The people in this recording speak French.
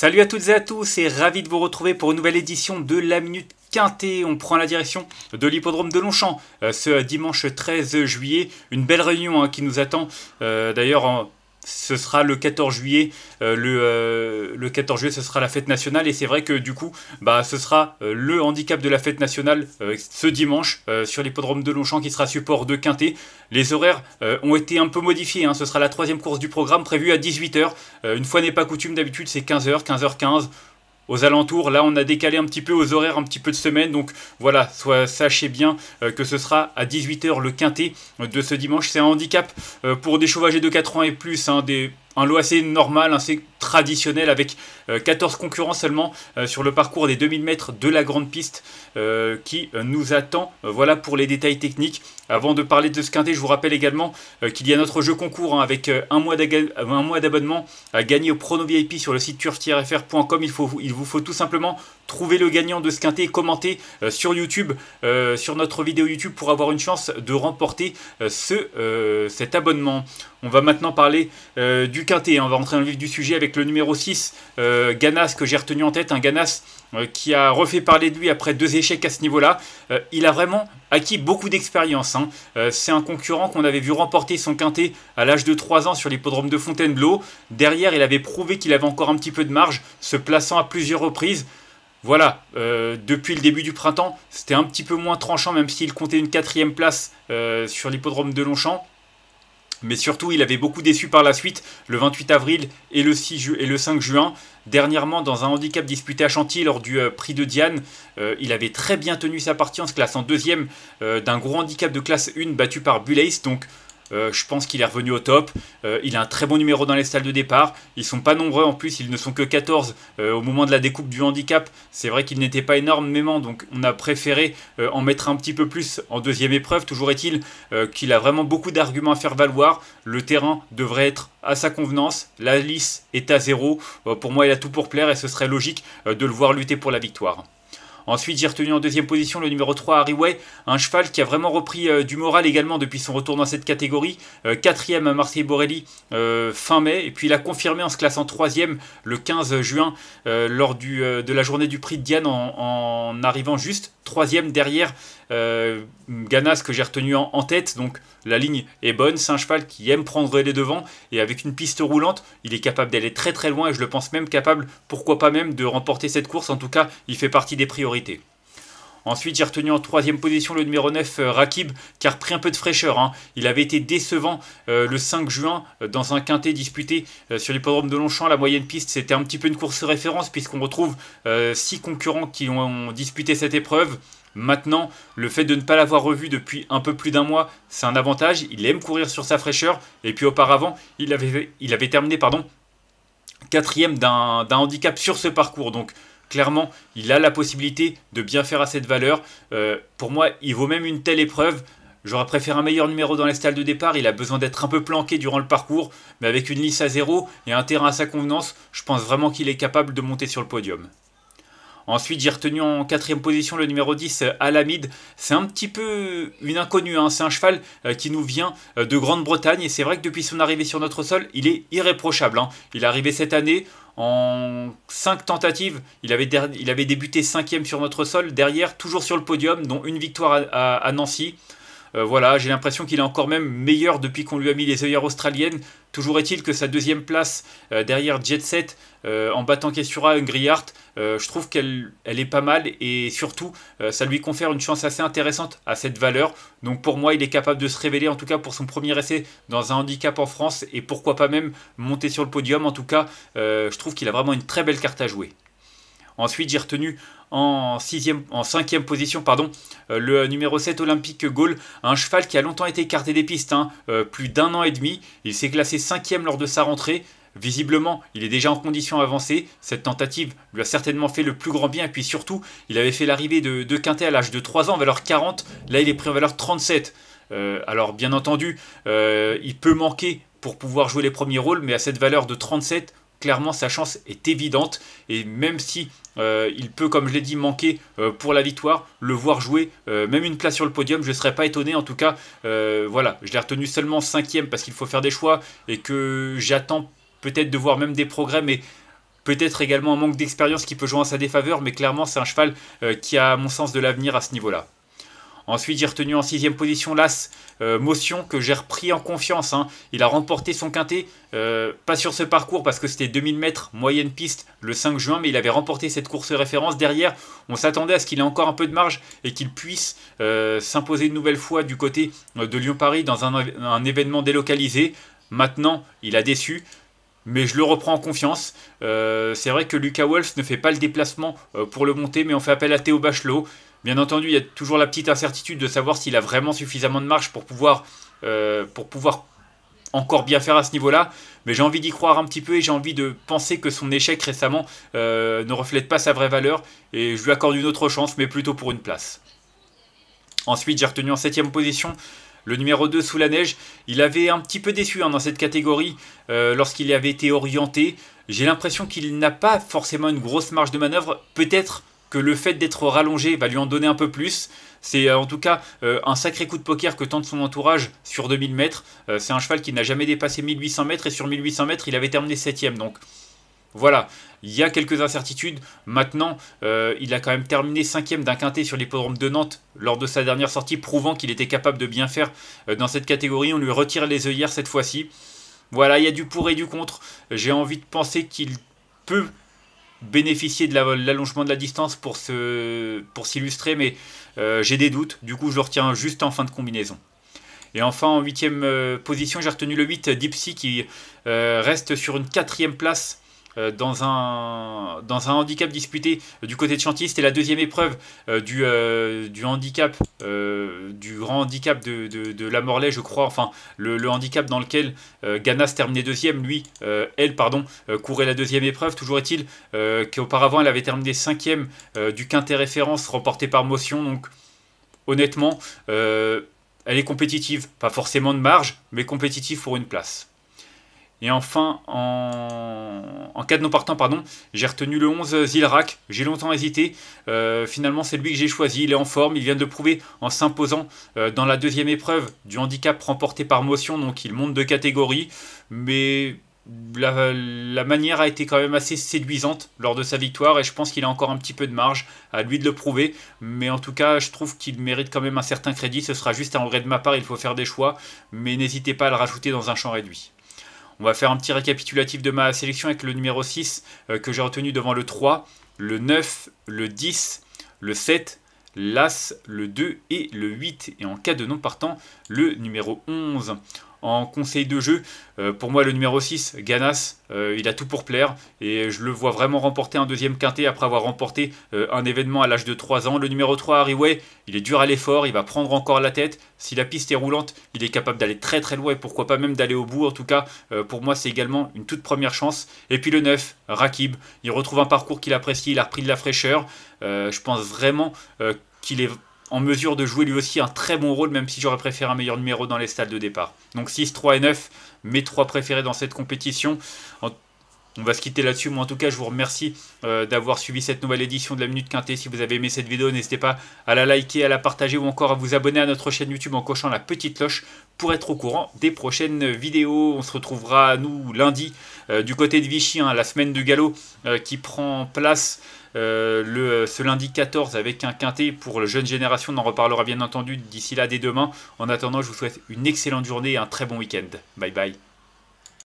Salut à toutes et à tous et ravi de vous retrouver pour une nouvelle édition de la Minute Quintet. On prend la direction de l'hippodrome de Longchamp ce dimanche 13 juillet. Une belle réunion qui nous attend. D'ailleurs, ce sera le 14 juillet. Le 14 juillet, ce sera la fête nationale. Et c'est vrai que du coup, ce sera le handicap de la fête nationale ce dimanche sur l'hippodrome de Longchamp qui sera support de Quintet. Les horaires ont été un peu modifiés. Ce sera la troisième course du programme prévue à 18h. Une fois n'est pas coutume, d'habitude c'est 15h, 15h15. Aux alentours, là on a décalé un petit peu aux horaires un petit peu de semaine, donc voilà, sachez bien que ce sera à 18h le quintet de ce dimanche. C'est un handicap pour des chevaux âgés de 4 ans et plus, un lot assez normal, assez traditionnel avec 14 concurrents seulement sur le parcours des 2000 mètres de la grande piste qui nous attend. Voilà pour les détails techniques. Avant de parler de ce quintet, je vous rappelle également qu'il y a notre jeu concours avec un mois d'abonnement à gagner au Prono VIP sur le site turf-fr.com. Il vous faut tout simplement trouver le gagnant de ce quintet et commenter sur YouTube, sur notre vidéo YouTube pour avoir une chance de remporter cet abonnement. On va maintenant parler du quintet. On va rentrer dans le vif du sujet avec le numéro 6, Ganas, que j'ai retenu en tête. Un Ganas qui a refait parler de lui après 2 échecs à ce niveau-là. Il a vraiment acquis beaucoup d'expérience. C'est un concurrent qu'on avait vu remporter son quintet à l'âge de 3 ans sur l'hippodrome de Fontainebleau. Derrière, il avait prouvé qu'il avait encore un petit peu de marge, se plaçant à plusieurs reprises. Voilà, depuis le début du printemps, c'était un petit peu moins tranchant, même s'il comptait une 4e place sur l'hippodrome de Longchamp. Mais surtout, il avait beaucoup déçu par la suite, le 28 avril et le 5 juin. Dernièrement, dans un handicap disputé à Chantilly lors du prix de Diane, il avait très bien tenu sa partie en se classant 2e d'un gros handicap de classe 1 battu par Bulace. Donc, je pense qu'il est revenu au top. Il a un très bon numéro dans les stalles de départ. Ils sont pas nombreux en plus, ils ne sont que 14 au moment de la découpe du handicap. C'est vrai qu'il n'était pas énormément, donc on a préféré en mettre un petit peu plus en deuxième épreuve. Toujours est-il qu'il a vraiment beaucoup d'arguments à faire valoir. Le terrain devrait être à sa convenance. La lice est à 0. Pour moi, il a tout pour plaire et ce serait logique de le voir lutter pour la victoire. Ensuite, j'ai retenu en deuxième position le numéro 3, Harry Way, un cheval qui a vraiment repris du moral également depuis son retour dans cette catégorie. 4e à Marseille-Borelli fin mai, et puis il a confirmé en se classant 3e le 15 juin lors de la journée du prix de Diane en arrivant juste 3e derrière Ganas que j'ai retenu en tête. Donc la ligne est bonne, c'est un cheval qui aime prendre les devants et avec une piste roulante, il est capable d'aller très très loin et je le pense même capable, pourquoi pas même, de remporter cette course. En tout cas, il fait partie des priorités. Ensuite, j'ai retenu en 3e position le numéro 9, Rakib, qui a repris un peu de fraîcheur. Il avait été décevant le 5 juin dans un quintet disputé sur l'hippodrome de Longchamp. La moyenne piste, c'était un petit peu une course référence puisqu'on retrouve 6 concurrents qui ont disputé cette épreuve. Maintenant, le fait de ne pas l'avoir revu depuis un peu plus d'un mois, c'est un avantage. Il aime courir sur sa fraîcheur. Et puis auparavant, il avait terminé 4e d'un handicap sur ce parcours. Donc clairement, il a la possibilité de bien faire à cette valeur. Pour moi, il vaut même une telle épreuve. J'aurais préféré un meilleur numéro dans les stalles de départ. Il a besoin d'être un peu planqué durant le parcours. Mais avec une lice à 0 et un terrain à sa convenance, je pense vraiment qu'il est capable de monter sur le podium. Ensuite, j'ai retenu en 4e position le numéro 10, Alamid. C'est un petit peu une inconnue. C'est un cheval qui nous vient de Grande-Bretagne. Et c'est vrai que depuis son arrivée sur notre sol, il est irréprochable. Il est arrivé cette année en 5 tentatives. Il avait débuté 5e sur notre sol. Derrière, toujours sur le podium, dont une victoire à Nancy. Voilà, j'ai l'impression qu'il est encore même meilleur depuis qu'on lui a mis les œillères australiennes. Toujours est-il que sa 2e place derrière Jet Set en battant Kessura Hungry Heart, je trouve qu'elle est pas mal et surtout ça lui confère une chance assez intéressante à cette valeur. Donc pour moi, il est capable de se révéler, en tout cas pour son premier essai dans un handicap en France, et pourquoi pas même monter sur le podium. En tout cas, je trouve qu'il a vraiment une très belle carte à jouer. Ensuite, j'ai retenu en 5e position le numéro 7, Olympique Gaulle, un cheval qui a longtemps été écarté des pistes, plus d'1 an et demi. Il s'est classé 5e lors de sa rentrée. Visiblement, il est déjà en condition avancée. Cette tentative lui a certainement fait le plus grand bien. Et puis surtout, il avait fait l'arrivée de Quintet à l'âge de 3 ans en valeur 40. Là, il est pris en valeur 37. Alors, bien entendu, il peut manquer pour pouvoir jouer les premiers rôles, mais à cette valeur de 37, clairement sa chance est évidente. Et même si il peut, comme je l'ai dit, manquer pour la victoire, le voir jouer même une place sur le podium, je ne serais pas étonné. En tout cas, voilà, je l'ai retenu seulement 5e parce qu'il faut faire des choix et que j'attends peut-être de voir même des progrès, mais Peut-être également un manque d'expérience qui peut jouer en sa défaveur, mais clairement c'est un cheval qui a à mon sens de l'avenir à ce niveau-là. Ensuite, j'ai retenu en 6ème position l'As Motion, que j'ai repris en confiance. Hein. Il a remporté son quintet, pas sur ce parcours parce que c'était 2000 mètres, moyenne piste, le 5 juin, mais il avait remporté cette course référence. Derrière, on s'attendait à ce qu'il ait encore un peu de marge et qu'il puisse s'imposer une nouvelle fois du côté de Lyon-Paris dans un événement délocalisé. Maintenant, il a déçu. Mais je le reprends en confiance. C'est vrai que Lucas Wolf ne fait pas le déplacement pour le monter, mais on fait appel à Théo Bachelot. Bien entendu, il y a toujours la petite incertitude de savoir s'il a vraiment suffisamment de marge pour pouvoir encore bien faire à ce niveau-là. Mais j'ai envie d'y croire un petit peu et j'ai envie de penser que son échec récemment ne reflète pas sa vraie valeur. Et je lui accorde une autre chance, mais plutôt pour une place. Ensuite, j'ai retenu en 7ème position le numéro 2 Sous la neige. Il avait un petit peu déçu dans cette catégorie lorsqu'il avait été orienté. J'ai l'impression qu'il n'a pas forcément une grosse marge de manœuvre. Peut-être que le fait d'être rallongé va lui en donner un peu plus. C'est en tout cas un sacré coup de poker que tente son entourage sur 2000 mètres. C'est un cheval qui n'a jamais dépassé 1800 mètres et sur 1800 mètres il avait terminé 7ème. Donc voilà, il y a quelques incertitudes. Maintenant, il a quand même terminé 5ème d'un quintet sur l'hippodrome de Nantes lors de sa dernière sortie, prouvant qu'il était capable de bien faire dans cette catégorie. On lui retire les œillères cette fois-ci. Voilà, il y a du pour et du contre. J'ai envie de penser qu'il peut bénéficier de l'allongement de la distance pour s'illustrer, mais j'ai des doutes. Du coup, je le retiens juste en fin de combinaison. Et enfin, en 8ème position, j'ai retenu le 8 Dipsy qui reste sur une 4ème place dans un handicap disputé du côté de Chantilly. C'était la 2e épreuve du handicap, du grand handicap de la Morlaix, je crois. Enfin, le handicap dans lequel Ganas terminait 2e, lui, courait la 2e épreuve. Toujours est-il qu'auparavant, elle avait terminé 5e du quintet référence remporté par Motion. Donc, honnêtement, elle est compétitive. Pas forcément de marge, mais compétitive pour une place. Et enfin, en cas de non partant, j'ai retenu le 11 Zilrak. J'ai longtemps hésité. Finalement, c'est lui que j'ai choisi. Il est en forme. Il vient de le prouver en s'imposant dans la 2e épreuve du handicap remporté par Motion. Donc, il monte de catégorie. Mais la manière a été quand même assez séduisante lors de sa victoire. Et je pense qu'il a encore un petit peu de marge à lui de le prouver. Mais en tout cas, je trouve qu'il mérite quand même un certain crédit. Ce sera juste un regret de ma part. Il faut faire des choix. Mais n'hésitez pas à le rajouter dans un champ réduit. On va faire un petit récapitulatif de ma sélection avec le numéro 6 que j'ai retenu devant le 3, le 9, le 10, le 7, l'As, le 2 et le 8. Et en cas de non partant, le numéro 11. En conseil de jeu, pour moi le numéro 6, Ganas, il a tout pour plaire et je le vois vraiment remporter un 2e quintet après avoir remporté un événement à l'âge de 3 ans. Le numéro 3, Harry, il est dur à l'effort, il va prendre encore la tête. Si la piste est roulante, il est capable d'aller très très loin et pourquoi pas même d'aller au bout. En tout cas, pour moi c'est également une toute première chance. Et puis le 9, Rakib, il retrouve un parcours qu'il apprécie, il a repris de la fraîcheur. Je pense vraiment qu'il est en mesure de jouer lui aussi un très bon rôle, même si j'aurais préféré un meilleur numéro dans les stades de départ. Donc 6, 3 et 9, mes 3 préférés dans cette compétition. On va se quitter là-dessus. Moi, en tout cas, je vous remercie d'avoir suivi cette nouvelle édition de la Minute Quintet. Si vous avez aimé cette vidéo, n'hésitez pas à la liker, à la partager ou encore à vous abonner à notre chaîne YouTube en cochant la petite cloche pour être au courant des prochaines vidéos. On se retrouvera, nous, lundi, du côté de Vichy, la semaine du galop qui prend place ce lundi 14 avec un quintet pour la jeune génération. On en reparlera bien entendu d'ici là dès demain. En attendant, je vous souhaite une excellente journée et un très bon week-end. Bye bye.